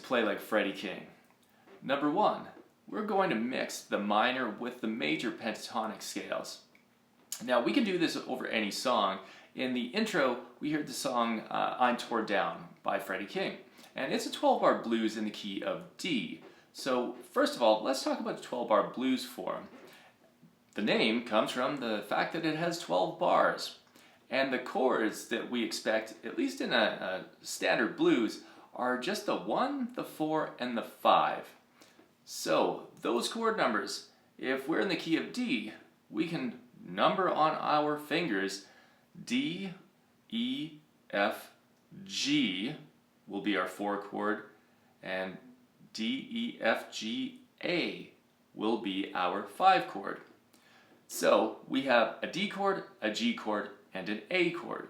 play like Freddie King. Number one, we're going to mix the minor with the major pentatonic scales. Now we can do this over any song. In the intro, we heard the song I'm Tore Down by Freddie King. And it's a 12-bar blues in the key of D. So first of all, let's talk about the 12-bar blues form. The name comes from the fact that it has 12 bars. And the chords that we expect, at least in a standard blues, are just the 1, the 4, and the 5. So those chord numbers, if we're in the key of D, we can number on our fingers. D, E, F, G will be our 4 chord, and D, E, F, G, A will be our 5 chord. So we have a D chord, a G chord, and an A chord.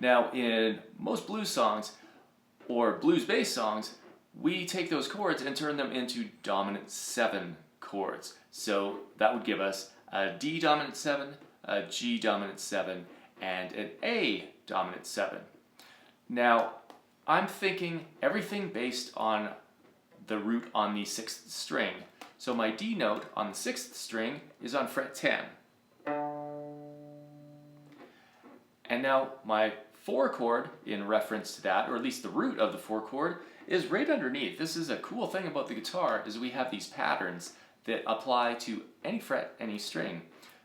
Now in most blues songs, or blues-based songs, we take those chords and turn them into dominant 7 chords. So that would give us a D dominant 7, a G dominant 7, and an A dominant 7. Now, I'm thinking everything based on the root on the 6th string. So my D note on the 6th string is on fret 10. And now my 4 chord, in reference to that, or at least the root of the 4 chord, is right underneath. This is a cool thing about the guitar, is we have these patterns that apply to any fret, any string.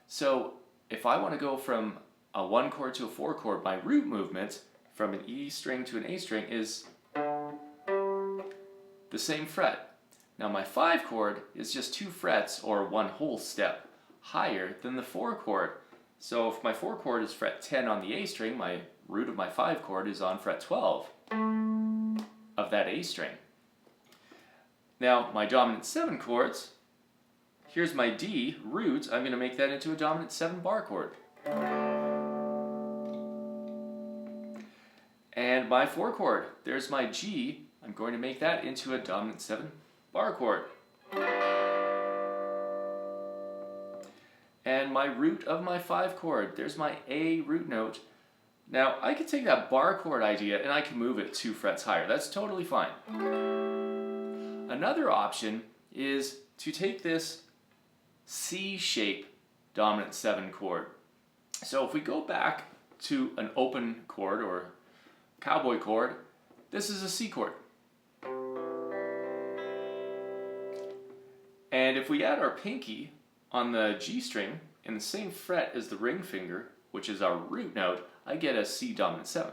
So if I want to go from a 1 chord to a 4 chord, my root movement from an E string to an A string is the same fret. Now my 5 chord is just 2 frets, or 1 whole step, higher than the 4 chord. So if my 4 chord is fret 10 on the A string, my root of my 5 chord is on fret 12 of that A string. Now my dominant 7 chords, here's my D root, I'm going to make that into a dominant 7 bar chord. And my 4 chord, there's my G, I'm going to make that into a dominant 7 bar chord. And my root of my 5 chord, there's my A root note. Now I can take that bar chord idea and I can move it 2 frets higher. That's totally fine. Another option is to take this C shape dominant 7 chord. So if we go back to an open chord or cowboy chord, this is a C chord. And if we add our pinky on the G string in the same fret as the ring finger, which is our root note, I get a C dominant 7.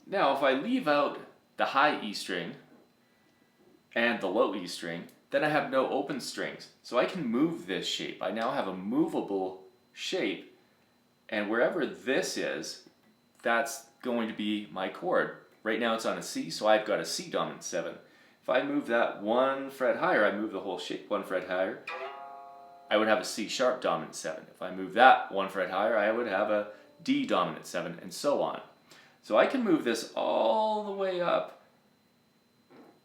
Now if I leave out the high E string and the low E string, then I have no open strings. So I can move this shape. I now have a movable shape, and wherever this is, that's going to be my chord. Right now it's on a C, so I've got a C dominant 7. If I move that 1 fret higher, I move the whole shape 1 fret higher, I would have a C sharp dominant 7. If I move that 1 fret higher, I would have a D dominant 7, and so on. So I can move this all the way up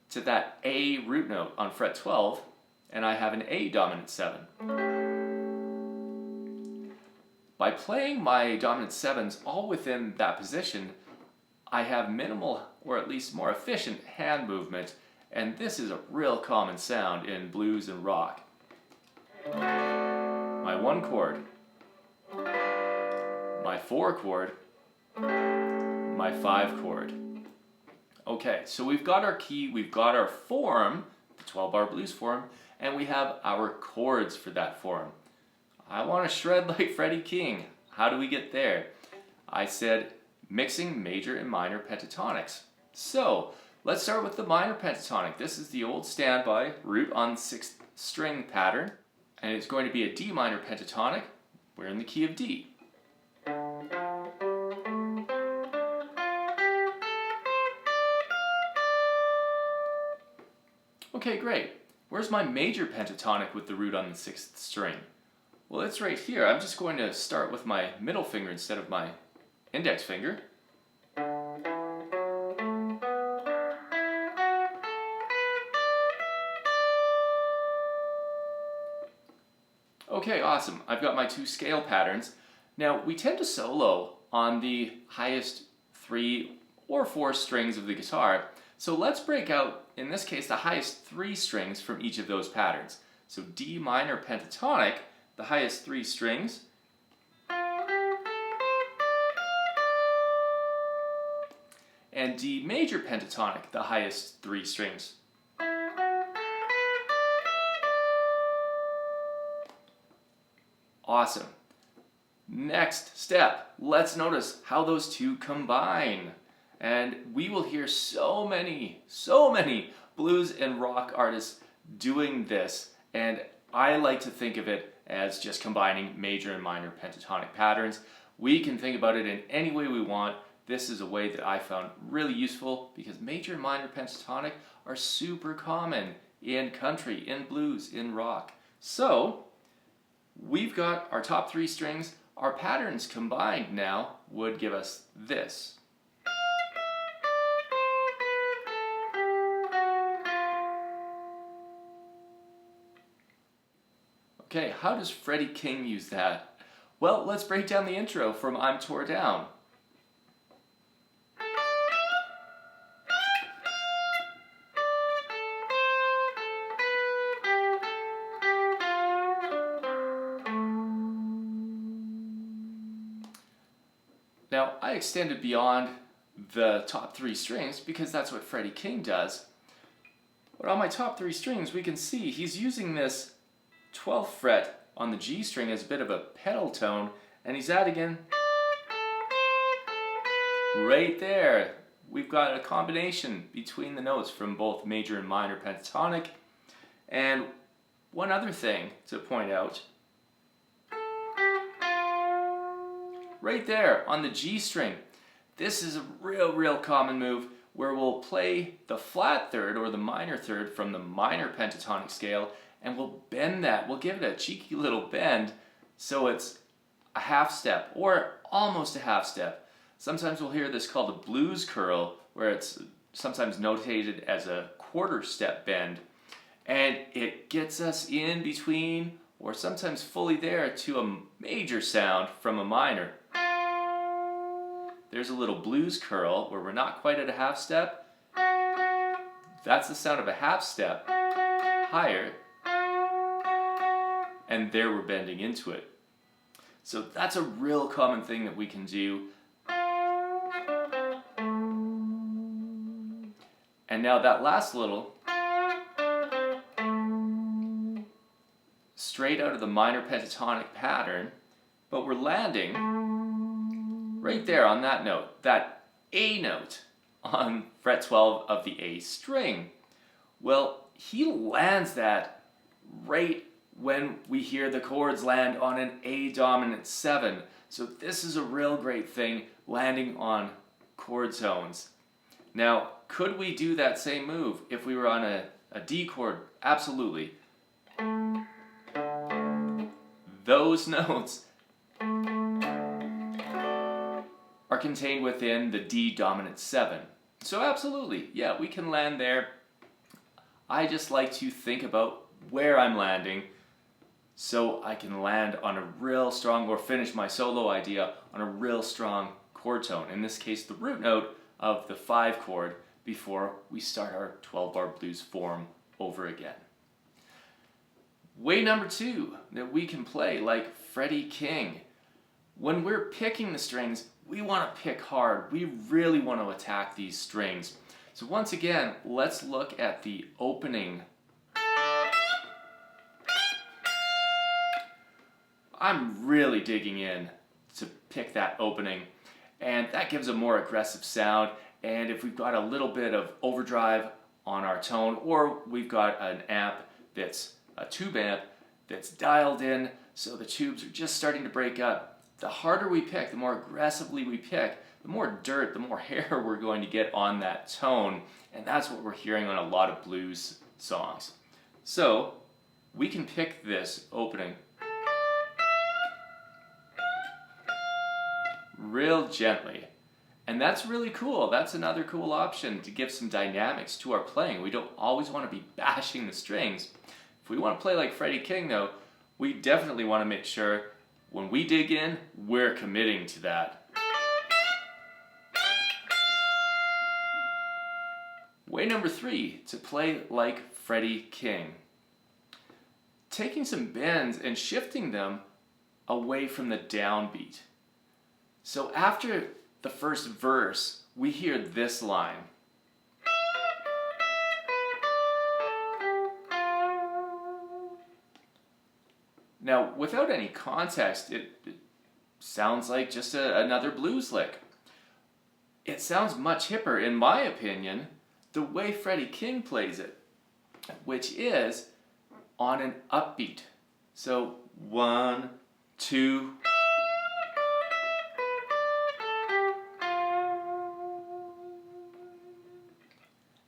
to that A root note on fret 12, and I have an A dominant 7. By playing my dominant 7s all within that position, I have minimal, or at least more efficient, hand movement, and this is a real common sound in blues and rock. My 1 chord, my 4 chord, my 5 chord. Okay, so we've got our key, we've got our form, the 12-bar blues form, and we have our chords for that form. I want to shred like Freddie King. How do we get there? I said mixing major and minor pentatonics. So let's start with the minor pentatonic. This is the old standby root on 6th string pattern, and it's going to be a D minor pentatonic. We're in the key of D. Okay, great. Where's my major pentatonic with the root on the 6th string? Well, it's right here. I'm just going to start with my middle finger instead of my index finger. Okay, awesome. I've got my 2 scale patterns. Now, we tend to solo on the highest 3 or 4 strings of the guitar. So let's break out, in this case, the highest 3 strings from each of those patterns. So D minor pentatonic, the highest 3 strings. And D major pentatonic, the highest 3 strings. Awesome. Next step, let's notice how those two combine. And we will hear so many blues and rock artists doing this. And I like to think of it as just combining major and minor pentatonic patterns. We can think about it in any way we want. This is a way that I found really useful because major and minor pentatonic are super common in country, in blues, in rock. So we've got our top 3 strings. Our patterns combined now would give us this. Okay, how does Freddie King use that? Well, let's break down the intro from I'm Tore Down. Now, I extended beyond the top 3 strings because that's what Freddie King does. But on my top 3 strings, we can see he's using this 12th fret on the G string as a bit of a pedal tone, and he's adding right there. We've got a combination between the notes from both major and minor pentatonic. And one other thing to point out, right there on the G string, this is a real common move where we'll play the flat third or the minor third from the minor pentatonic scale, and we'll bend that. We'll give it a cheeky little bend so it's a half step or almost a half step. Sometimes we'll hear this called a blues curl, where it's sometimes notated as a quarter step bend, and it gets us in between or sometimes fully there to a major sound from a minor. There's a little blues curl where we're not quite at a half step. That's the sound of a half step higher, and there we're bending into it. So that's a real common thing that we can do. And now that last little, straight out of the minor pentatonic pattern, but we're landing right there on that note, that A note on fret 12 of the A string. Well, he lands that right when we hear the chords land on an A dominant 7. So this is a real great thing, landing on chord tones. Now, could we do that same move if we were on a D chord? Absolutely. Those notes are contained within the D dominant 7. So absolutely, yeah, we can land there. I just like to think about where I'm landing so I can land on a real strong, or finish my solo idea on a real strong chord tone. In this case, the root note of the 5 chord before we start our 12-bar blues form over again. Way number 2 that we can play like Freddie King. When we're picking the strings, we want to pick hard. We really want to attack these strings. So once again, let's look at the opening. I'm really digging in to pick that opening, and that gives a more aggressive sound. And if we've got a little bit of overdrive on our tone, or we've got an amp that's a tube amp that's dialed in so the tubes are just starting to break up, the harder we pick, the more aggressively we pick, the more dirt, the more hair we're going to get on that tone. And that's what we're hearing on a lot of blues songs. So we can pick this opening real gently. And that's really cool. That's another cool option to give some dynamics to our playing. We don't always want to be bashing the strings. If we want to play like Freddie King though, we definitely want to make sure when we dig in, we're committing to that. Way number 3, to play like Freddie King. Taking some bends and shifting them away from the downbeat. So after the first verse, we hear this line. Now, without any context, it sounds like just another blues lick. It sounds much hipper, in my opinion, the way Freddie King plays it, which is on an upbeat. So 1, 2.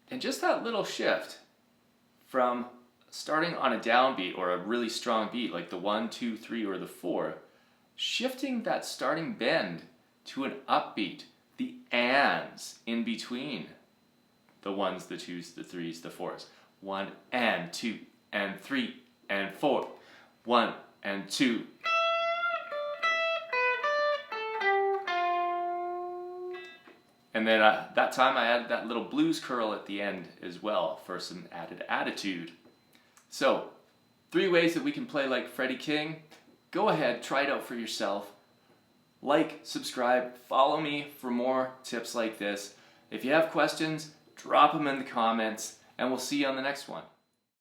And just that little shift from starting on a downbeat or a really strong beat like the 1, 2, 3 or the 4, shifting that starting bend to an upbeat, the ands in between the 1s, the 2s, the 3s, the 4s. 1 and 2 and 3 and 4. 1 and 2. And then that time I added that little blues curl at the end as well for some added attitude. So, 3 ways that we can play like Freddie King. Go ahead, try it out for yourself. Like, subscribe, follow me for more tips like this. If you have questions, drop them in the comments, and we'll see you on the next one.